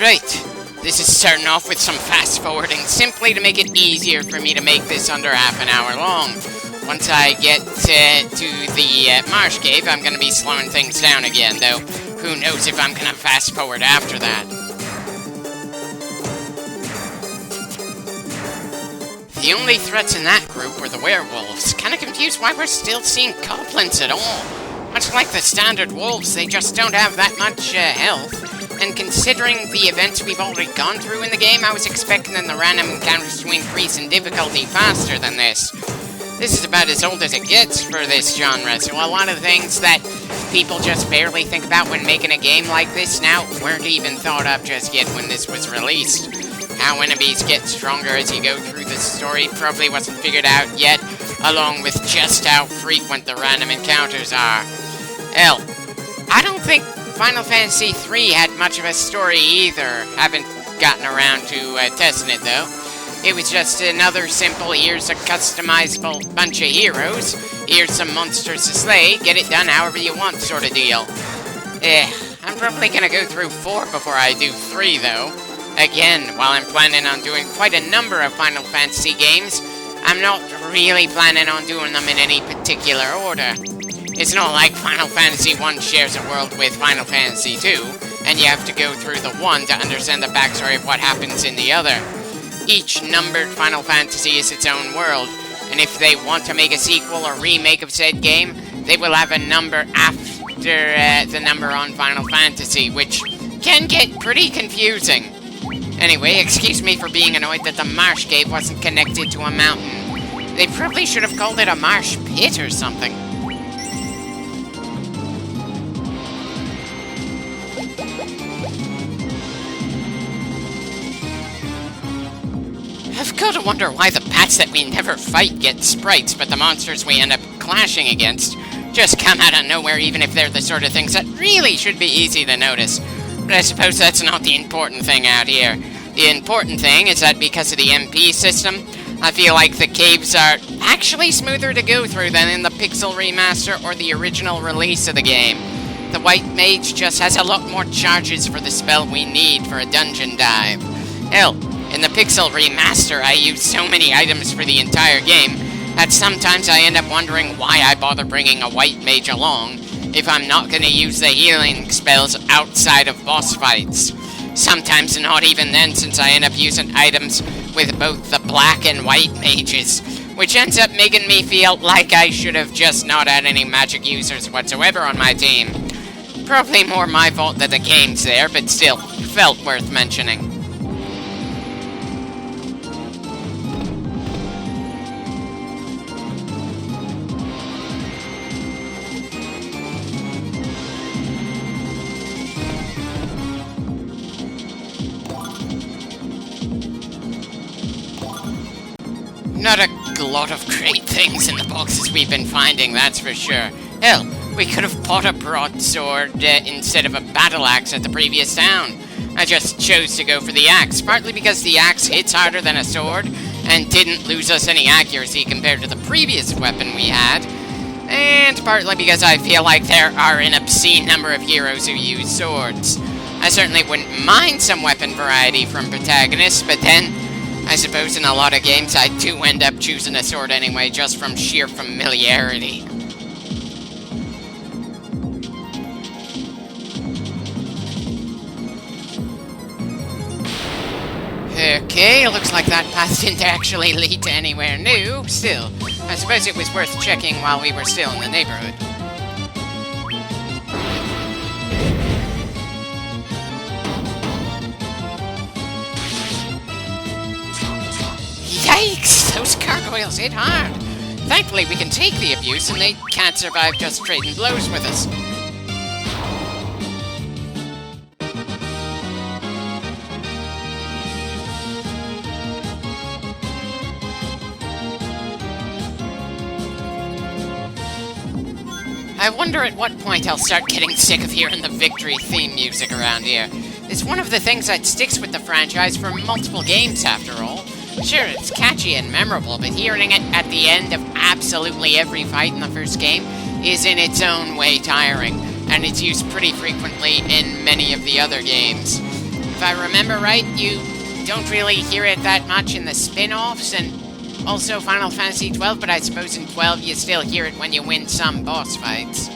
Right. This is starting off with some fast forwarding, simply to make it easier for me to make this under half an hour long. Once I get to the Marsh Cave, I'm going to be slowing things down again, though who knows if I'm going to fast forward after that. The only threats in that group were the werewolves. Kinda confused why we're still seeing goblins at all. Much like the standard wolves, they just don't have that much health. And considering the events we've already gone through in the game, I was expecting the random encounters to increase in difficulty faster than this. This is about as old as it gets for this genre, so a lot of things that people just barely think about when making a game like this now weren't even thought of just yet when this was released. How enemies get stronger as you go through the story probably wasn't figured out yet, along with just how frequent the random encounters are. Hell, I don't think Final Fantasy III had much of a story either. Haven't gotten around to testing it though. It was just another simple, here's a customizable bunch of heroes, here's some monsters to slay, get it done however you want sort of deal. I'm probably gonna go through 4 before I do 3 though. Again, while I'm planning on doing quite a number of Final Fantasy games, I'm not really planning on doing them in any particular order. It's not like Final Fantasy 1 shares a world with Final Fantasy 2, and you have to go through the one to understand the backstory of what happens in the other. Each numbered Final Fantasy is its own world, and if they want to make a sequel or remake of said game, they will have a number after the number on Final Fantasy, which can get pretty confusing. Anyway, excuse me for being annoyed that the Marsh Cave wasn't connected to a mountain. They probably should have called it a marsh pit or something. I've got to wonder why the bats that we never fight get sprites, but the monsters we end up clashing against just come out of nowhere, even if they're the sort of things that really should be easy to notice. But I suppose that's not the important thing out here. The important thing is that because of the MP system, I feel like the caves are actually smoother to go through than in the Pixel Remaster or the original release of the game. The White Mage just has a lot more charges for the spell we need for a dungeon dive. Hell, in the Pixel Remaster, I used so many items for the entire game that sometimes I end up wondering why I bother bringing a White Mage along if I'm not going to use the healing spells outside of boss fights. Sometimes not even then, since I end up using items with both the Black and White Mages, which ends up making me feel like I should have just not had any magic users whatsoever on my team. Probably more my fault that the game's there, but still, felt worth mentioning. Not a lot of great things in the boxes we've been finding, that's for sure. Hell, we could have bought a broadsword instead of a battle axe at the previous town. I just chose to go for the axe, partly because the axe hits harder than a sword, and didn't lose us any accuracy compared to the previous weapon we had, and partly because I feel like there are an obscene number of heroes who use swords. I certainly wouldn't mind some weapon variety from protagonists, but then I suppose in a lot of games I do end up choosing a sword anyway, just from sheer familiarity. Okay, looks like that path didn't actually lead to anywhere new. Still, I suppose it was worth checking while we were still in the neighborhood. Yikes! Those gargoyles hit hard! Thankfully we can take the abuse and they can't survive just trading blows with us. I wonder at what point I'll start getting sick of hearing the victory theme music around here. It's one of the things that sticks with the franchise for multiple games after all. Sure, it's catchy and memorable, but hearing it at the end of absolutely every fight in the first game is in its own way tiring, and it's used pretty frequently in many of the other games. if I remember right, you don't really hear it that much in the spin-offs, and also Final Fantasy XII, but I suppose in 12 you still hear it when you win some boss fights.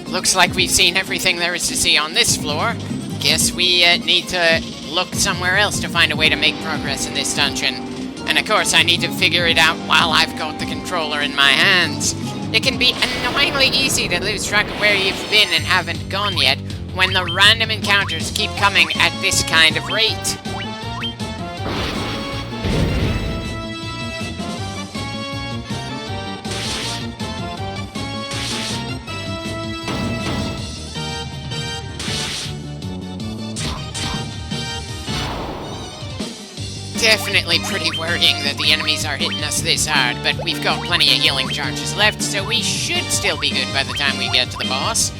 Looks like we've seen everything there is to see on this floor. Guess we need to look somewhere else to find a way to make progress in this dungeon. And of course, I need to figure it out while I've got the controller in my hands. It can be annoyingly easy to lose track of where you've been and haven't gone yet when the random encounters keep coming at this kind of rate. Definitely pretty worrying that the enemies are hitting us this hard, but we've got plenty of healing charges left, so we should still be good by the time we get to the boss.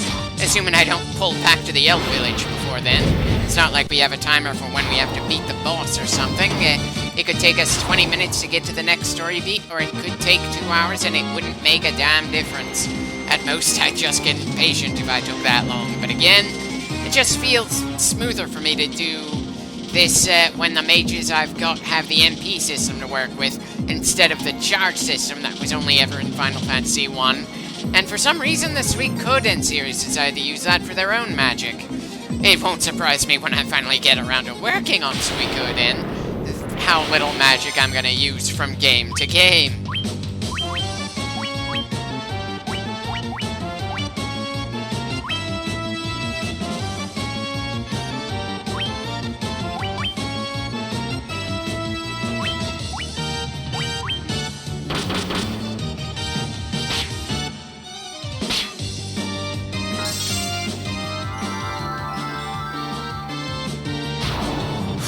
Assuming I don't pull back to the Elf Village before then. It's not like we have a timer for when we have to beat the boss or something. It could take us 20 minutes to get to the next story beat, or it could take 2 hours and it wouldn't make a damn difference. At most, I'd just get impatient if I took that long, but again, it just feels smoother for me to do this when the mages I've got have the MP system to work with, instead of the charge system that was only ever in Final Fantasy 1. And for some reason, the Suikoden series decided to use that for their own magic. It won't surprise me when I finally get around to working on Suikoden, how little magic I'm gonna use from game to game.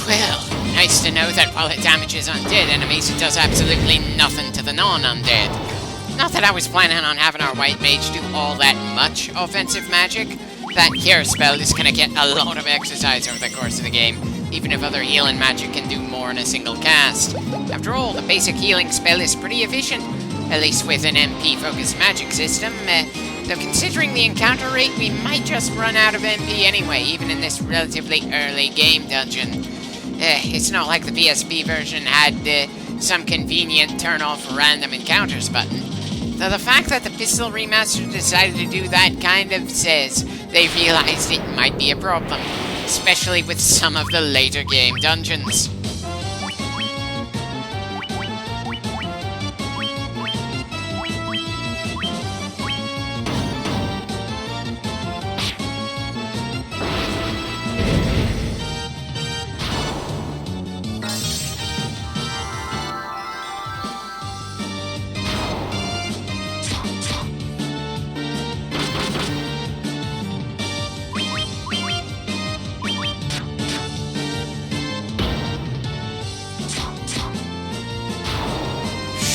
Well, nice to know that while it damages undead enemies, it does absolutely nothing to the non-undead. Not that I was planning on having our white mage do all that much offensive magic. That cure spell is gonna get a lot of exercise over the course of the game, even if other healing magic can do more in a single cast. After all, the basic healing spell is pretty efficient, at least with an MP-focused magic system. Though considering the encounter rate, we might just run out of MP anyway, even in this relatively early game dungeon. It's not like the PSP version had some convenient turn-off random encounters button. Though the fact that the Pistol Remaster decided to do that kind of says they realized it might be a problem, especially with some of the later game dungeons.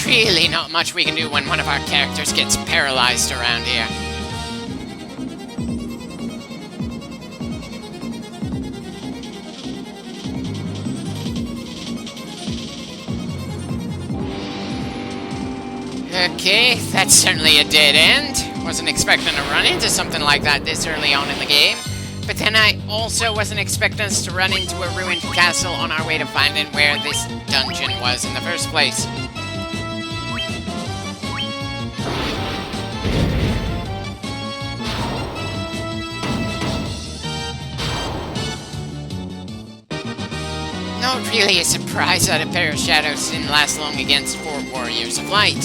Really not much we can do when one of our characters gets paralyzed around here. Okay, that's certainly a dead end. Wasn't expecting to run into something like that this early on in the game. But then I also wasn't expecting us to run into a ruined castle on our way to finding where this dungeon was in the first place. Not really a surprise that a pair of shadows didn't last long against 4 Warriors of Light.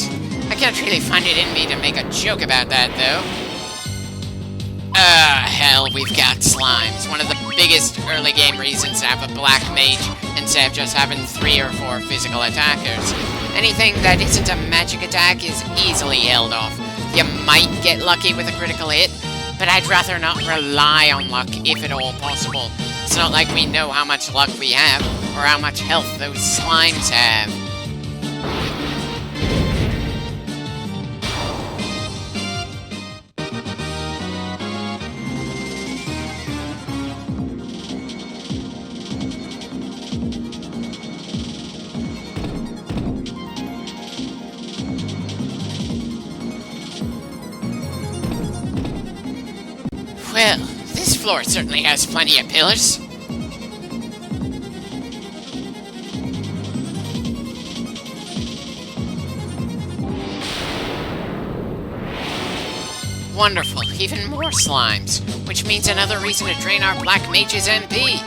I can't really find it in me to make a joke about that, though. Hell, we've got slimes. One of the biggest early game reasons to have a black mage instead of just having 3 or 4 physical attackers. Anything that isn't a magic attack is easily held off. You might get lucky with a critical hit, but I'd rather not rely on luck if at all possible. It's not like we know how much luck we have, or how much health those slimes have. Well, this floor certainly has plenty of pillars. Wonderful, even more slimes, which means another reason to drain our Black Mage's MP.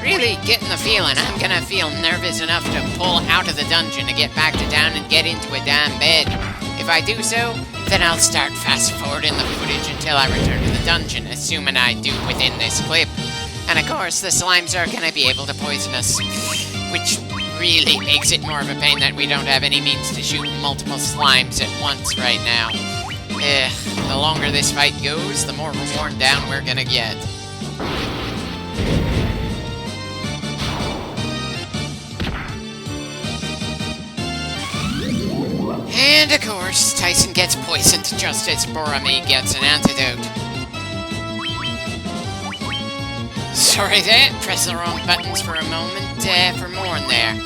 Really getting the feeling I'm gonna feel nervous enough to pull out of the dungeon to get back to town and get into a damn bed. If I do so, then I'll start fast-forwarding the footage until I return to the dungeon, assuming I do within this clip. And of course, the slimes are gonna be able to poison us, which really makes it more of a pain that we don't have any means to shoot multiple slimes at once right now. The longer this fight goes, the more worn down we're gonna get. And of course, Tyson gets poisoned just as Boromir gets an antidote. Sorry there, press the wrong buttons for a moment, for more in there.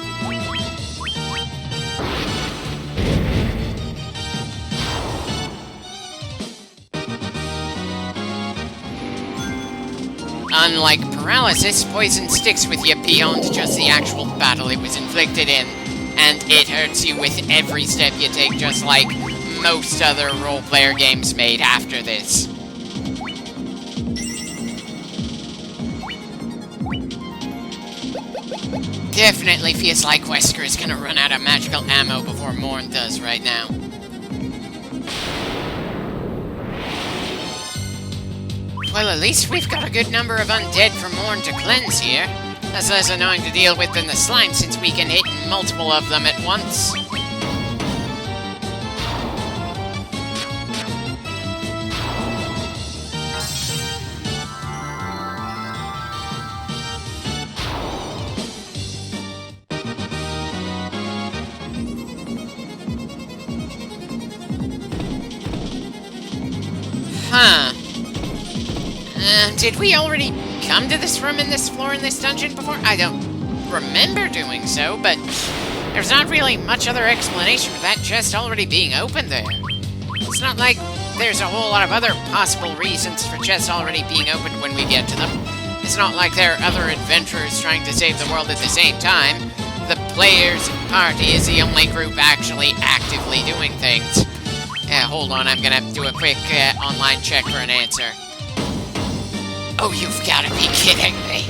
Unlike paralysis, poison sticks with you beyond just the actual battle it was inflicted in, and it hurts you with every step you take, just like most other role-player games made after this. Definitely feels like Wesker is gonna run out of magical ammo before Morn does right now. Well, at least we've got a good number of undead for Morn to cleanse here. That's less annoying to deal with than the slime, since we can hit multiple of them at once. Huh. Did we already come to this room in this floor in this dungeon before? I don't remember doing so, but there's not really much other explanation for that chest already being open there. It's not like there's a whole lot of other possible reasons for chests already being opened when we get to them. It's not like there are other adventurers trying to save the world at the same time. The players' party is the only group actually actively doing things. Hold on, I'm gonna do a quick online check for an answer. Oh, you've gotta be kidding me.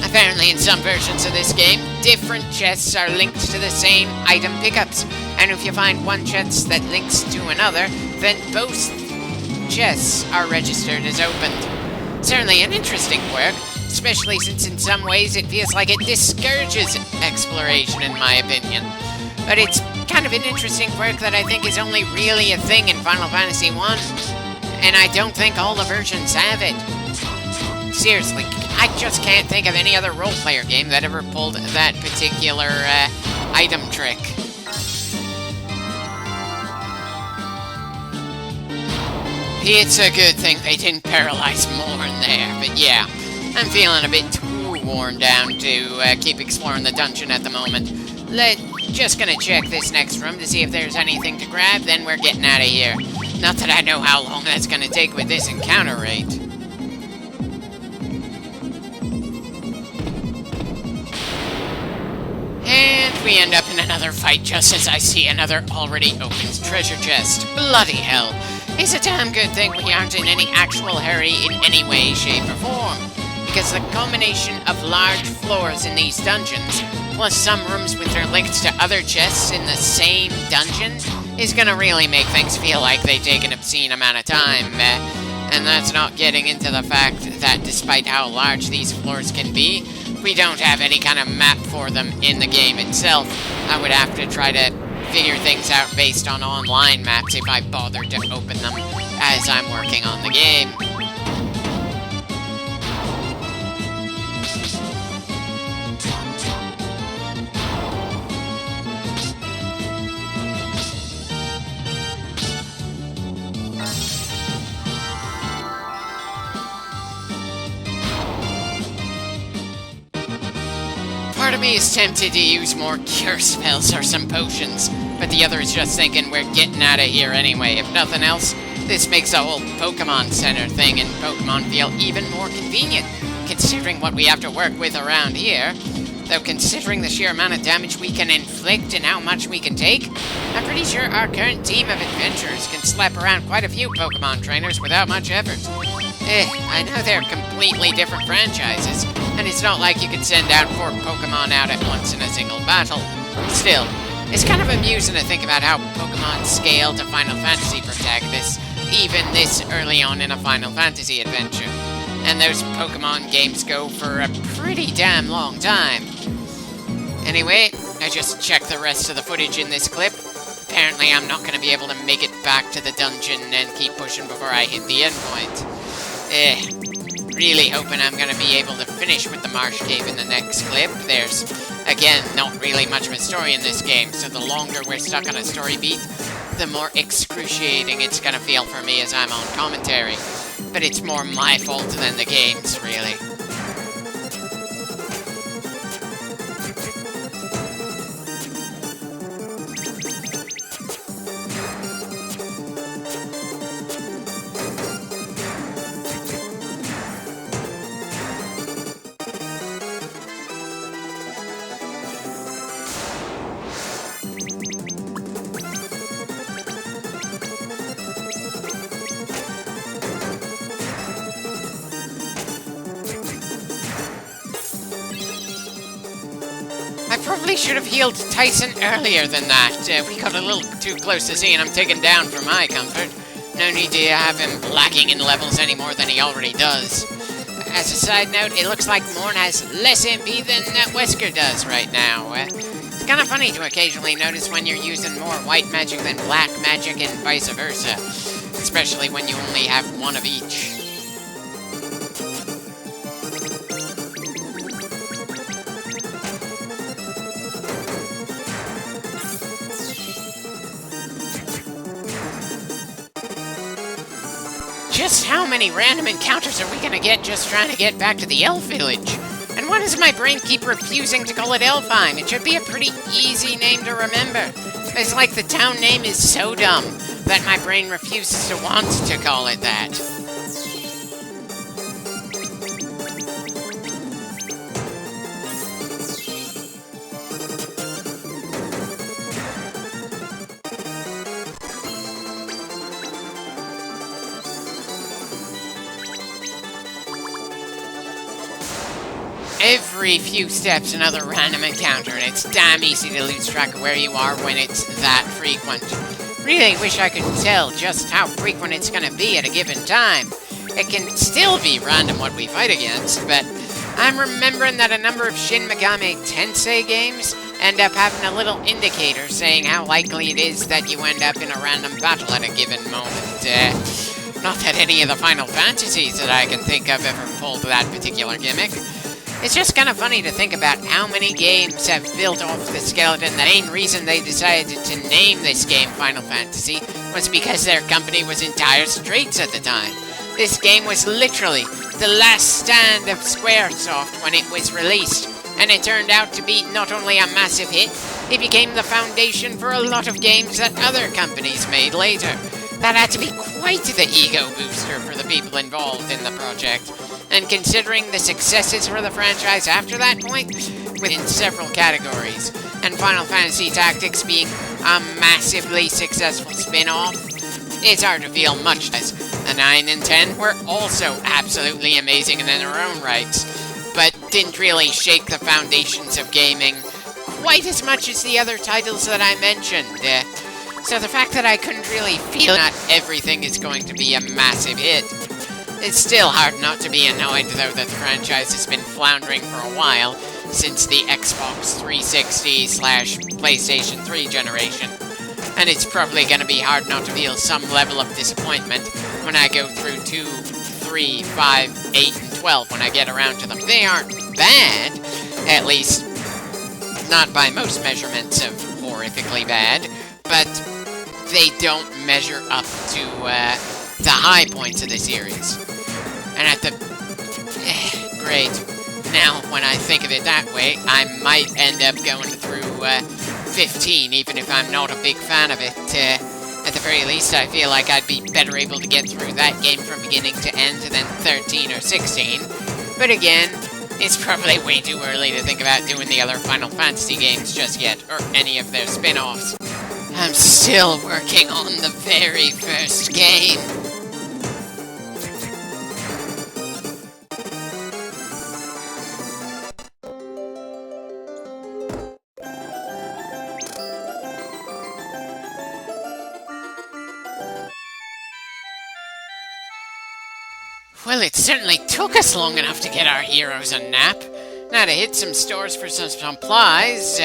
Apparently in some versions of this game, different chests are linked to the same item pickups. And if you find one chest that links to another, then both chests are registered as opened. Certainly an interesting quirk, especially since in some ways it feels like it discourages exploration in my opinion. But it's kind of an interesting quirk that I think is only really a thing in Final Fantasy I, and I don't think all the versions have it. Seriously, I just can't think of any other role-player game that ever pulled that particular item trick. It's a good thing they didn't paralyze Morn there, but yeah, I'm feeling a bit too worn down to keep exploring the dungeon at the moment. Just gonna check this next room to see if there's anything to grab, then we're getting out of here. Not that I know how long that's gonna take with this encounter rate. And we end up in another fight just as I see another already opened treasure chest. Bloody hell. It's a damn good thing we aren't in any actual hurry in any way, shape, or form. Because the combination of large floors in these dungeons, plus some rooms which are linked to other chests in the same dungeon, is gonna really make things feel like they take an obscene amount of time. And that's not getting into the fact that despite how large these floors can be, we don't have any kind of map for them in the game itself. I would have to try to figure things out based on online maps if I bothered to open them as I'm working on the game. Part of me is tempted to use more cure spells or some potions, but the other is just thinking we're getting out of here anyway. If nothing else, This makes the whole Pokemon Center thing in Pokemon feel even more convenient, considering what we have to work with around here. Though considering the sheer amount of damage we can inflict and how much we can take, I'm pretty sure our current team of adventurers can slap around quite a few Pokemon trainers without much effort. I know they're completely different franchises, and it's not like you can send out 4 Pokemon out at once in a single battle. Still, it's kind of amusing to think about how Pokemon scale to Final Fantasy protagonists, even this early on in a Final Fantasy adventure. And those Pokemon games go for a pretty damn long time. Anyway, I just checked the rest of the footage in this clip. Apparently I'm not going to be able to make it back to the dungeon and keep pushing before I hit the endpoint. Really hoping I'm going to be able to finish with the Marsh Cave in the next clip. There's, again, not really much of a story in this game, so the longer we're stuck on a story beat, the more excruciating it's going to feel for me as I'm on commentary. But it's more my fault than the game's, really. I probably should have healed Tyson earlier than that. We got a little too close to seeing him taken down for my comfort. No need to have him lacking in levels any more than he already does. As a side note, it looks like Morn has less MP than Wesker does right now. It's kind of funny to occasionally notice when you're using more white magic than black magic and vice versa. Especially when you only have one of each. Just how many random encounters are we gonna get just trying to get back to the Elf Village? And why does my brain keep refusing to call it Elfheim? It should be a pretty easy name to remember. It's like the town name is so dumb that my brain refuses to want to call it that. Every few steps another random encounter, and it's damn easy to lose track of where you are when it's that frequent. Really wish I could tell just how frequent it's gonna be at a given time. It can still be random what we fight against, but I'm remembering that a number of Shin Megami Tensei games end up having a little indicator saying how likely it is that you end up in a random battle at a given moment. Not that any of the Final Fantasies that I can think of ever pulled that particular gimmick. It's just kind of funny to think about how many games have built off the skeleton. The main reason they decided to name this game Final Fantasy was because their company was in dire straits at the time. This game was literally the last stand of Squaresoft when it was released, and it turned out to be not only a massive hit, it became the foundation for a lot of games that other companies made later. That had to be quite the ego booster for the people involved in the project. And considering the successes for the franchise after that point, within several categories, and Final Fantasy Tactics being a massively successful spin-off, it's hard to feel much less. A 9 and 10 were also absolutely amazing in their own rights, but didn't really shake the foundations of gaming quite as much as the other titles that I mentioned. So the fact that I couldn't really feel not everything is going to be a massive hit. It's still hard not to be annoyed, though, that the franchise has been floundering for a while, since the Xbox 360/PlayStation 3 generation. And it's probably going to be hard not to feel some level of disappointment when I go through 2, 3, 5, 8, and 12 when I get around to them. They aren't bad, at least not by most measurements of horrifically bad, but they don't measure up to the high points of the series. And at the... great. Now, when I think of it that way, I might end up going through 15, even if I'm not a big fan of it. At the very least, I feel like I'd be better able to get through that game from beginning to end than 13 or 16. But again, it's probably way too early to think about doing the other Final Fantasy games just yet, or any of their spin-offs. I'm still working on the very first game. Well, it certainly took us long enough to get our heroes a nap. Now to hit some stores for some supplies,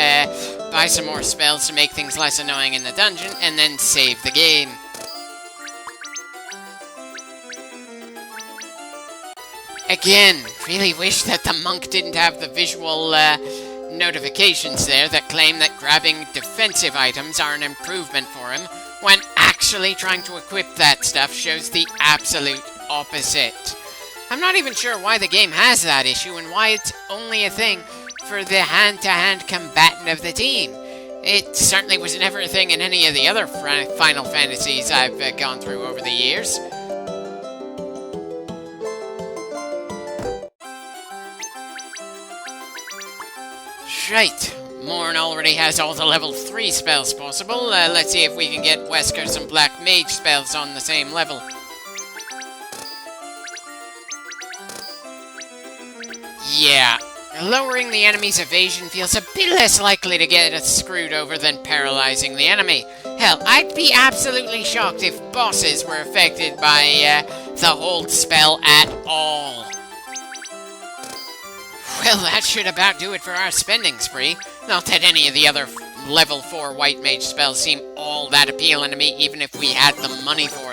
buy some more spells to make things less annoying in the dungeon, and then save the game. Again, really wish that the monk didn't have the visual notifications there that claim that grabbing defensive items are an improvement for him, when actually trying to equip that stuff shows the absolute opposite. I'm not even sure why the game has that issue and why it's only a thing for the hand-to-hand combatant of the team. It certainly was never a thing in any of the other Final Fantasies I've gone through over the years. Right, Morn already has all the level 3 spells possible. Let's see if we can get Wesker some Black Mage spells on the same level. Yeah, lowering the enemy's evasion feels a bit less likely to get us screwed over than paralyzing the enemy. Hell, I'd be absolutely shocked if bosses were affected by the hold spell at all. Well, that should about do it for our spending spree. Not that any of the other level 4 White Mage spells seem all that appealing to me, even if we had the money for